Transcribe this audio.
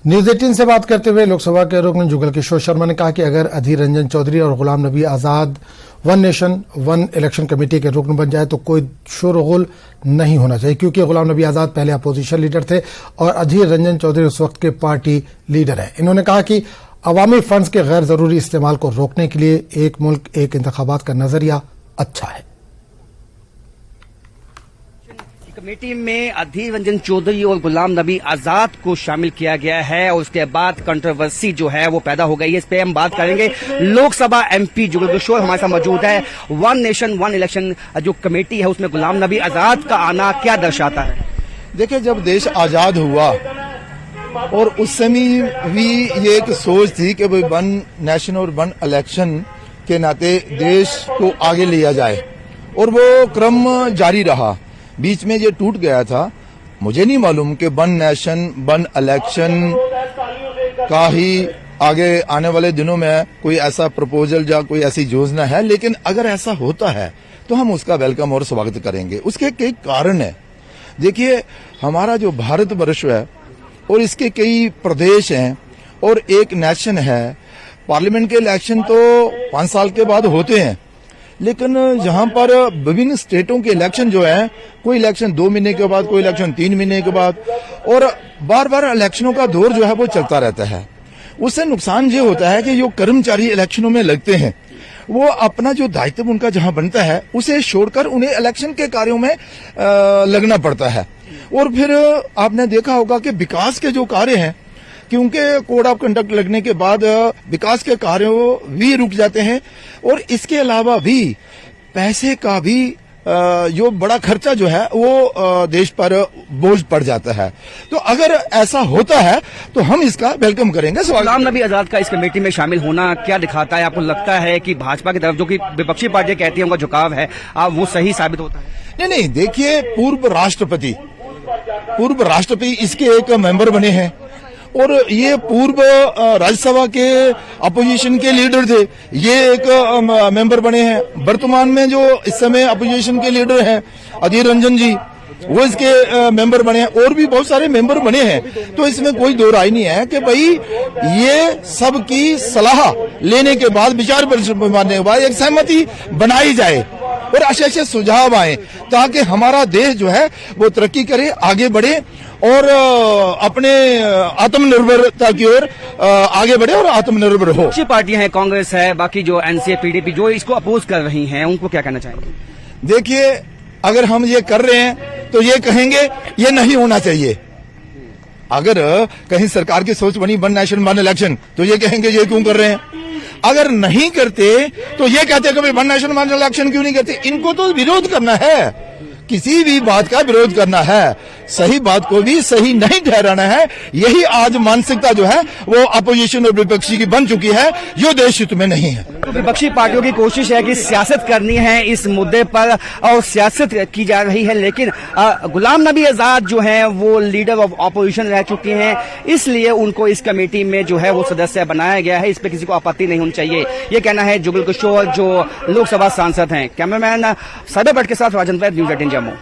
News 18 से बात करते हुए लोकसभा के रुकन जुगल किशोर शर्मा ने कहा कि अगर अधीर रंजन चौधरी और Ghulam Nabi Azad one nation one election committee के रुकन बन जाए तो कोई शोरगुल नहीं होना चाहिए, क्योंकि गुलाम नबी आजाद पहले अपोजिशन लीडर थे और अधीर रंजन चौधरी उस वक्त के पार्टी लीडर हैं। इन्होंने कहा कि अवामी फंड्स के गैर जरूरी इस्तेमाल को रोकने के लिए एक मुल्क एक इंतखाबात का नजरिया अच्छा है। कमेटी में अधीर रंजन चौधरी और गुलाम नबी आजाद को शामिल किया गया है और उसके बाद कंट्रोवर्सी जो है वो पैदा हो गई है। इस पे हम बात करेंगे। लोकसभा एमपी जुगल किशोर हमारे साथ मौजूद है। वन नेशन वन इलेक्शन जो कमेटी है उसमें गुलाम नबी आजाद का आना क्या दर्शाता है? देखिए, जब देश आजाद हुआ और उस समय भी ये एक सोच थी कि भाई वन नेशन और वन इलेक्शन के नाते देश को आगे लिया जाए और वो क्रम जारी रहा। बीच में ये टूट गया था। मुझे नहीं मालूम कि वन नेशन वन इलेक्शन का ही आगे आने वाले दिनों में कोई ऐसा प्रपोजल या कोई ऐसी योजना है, लेकिन अगर ऐसा होता है तो हम उसका वेलकम और स्वागत करेंगे। उसके कई कारण है। देखिए, हमारा जो भारतवर्ष है और इसके कई प्रदेश हैं और एक नेशन है। पार्लियामेंट के इलेक्शन तो 5 साल के बाद होते हैं, लेकिन यहाँ पर विभिन्न स्टेटों के इलेक्शन जो है, कोई इलेक्शन 2 महीने के बाद, कोई इलेक्शन 3 महीने के बाद, और बार बार इलेक्शनों का दौर जो है वो चलता रहता है। उससे नुकसान ये होता है कि जो कर्मचारी इलेक्शनों में लगते हैं वो अपना जो दायित्व उनका जहां बनता है उसे छोड़कर उन्हें इलेक्शन के कार्यों में लगना पड़ता है। और फिर आपने देखा होगा कि विकास के जो कार्य हैं, क्योंकि कोड ऑफ कंडक्ट लगने के बाद विकास के कार्य भी रुक जाते हैं और इसके अलावा भी पैसे का भी जो बड़ा खर्चा जो है वो देश पर बोझ पड़ जाता है। तो अगर ऐसा होता है तो हम इसका वेलकम करेंगे। गुलाम नबी आजाद का इस कमेटी में शामिल होना क्या दिखाता है? आपको लगता है कि भाजपा की तरफ जो कि विपक्षी पार्टी कहती है उनका झुकाव है, वो सही साबित होता है? नहीं, देखिए, पूर्व राष्ट्रपति इसके एक मेंबर बने हैं और ये पूर्व राज्यसभा के अपोजिशन के लीडर थे, ये एक मेंबर बने हैं। वर्तमान में जो इस समय अपोजिशन के लीडर हैं अधीर रंजन जी, वो इसके मेंबर बने हैं और भी बहुत सारे मेंबर बने हैं। तो इसमें कोई दो राय नहीं है कि भाई ये सबकी सलाह लेने के बाद, विचार मानने के बाद एक सहमति बनाई जाए और अच्छे सुझाव आए ताकि हमारा देश जो है वो तरक्की करे, आगे बढ़े और अपने आत्मनिर्भरता की ओर आगे बढ़े और आत्मनिर्भर हो। अच्छी पार्टियां हैं, कांग्रेस है, बाकी जो एनसीए पीडीपी जो इसको अपोज कर रही हैं, उनको क्या कहना चाहेंगे? देखिए, अगर हम ये कर रहे हैं तो ये कहेंगे ये नहीं होना चाहिए। अगर कहीं सरकार की सोच बनी वन नेशन वन इलेक्शन तो ये कहेंगे ये क्यों कर रहे हैं। अगर नहीं करते तो ये कहते हैं कि वन नेशन वन इलेक्शन क्यों नहीं करते। इनको तो विरोध करना है, किसी भी बात का विरोध करना है, सही बात को भी सही नहीं ठहराना है। यही आज मानसिकता जो है वो अपोजिशन और विपक्षी की बन चुकी है, जो देश हित में नहीं है। तो विपक्षी पार्टियों की कोशिश है कि सियासत करनी है इस मुद्दे पर और सियासत की जा रही है, लेकिन गुलाम नबी आजाद जो हैं वो लीडर ऑफ ऑपोजिशन रह चुके हैं, इसलिए उनको इस कमेटी में जो है वो सदस्य बनाया गया है। इस पर किसी को आपत्ति नहीं होनी चाहिए, ये कहना है जुगल किशोर जो लोकसभा सांसद हैं। कैमरामैन साइबर भट्ट के साथ राजन वैद, न्यूज 18 जम्मू।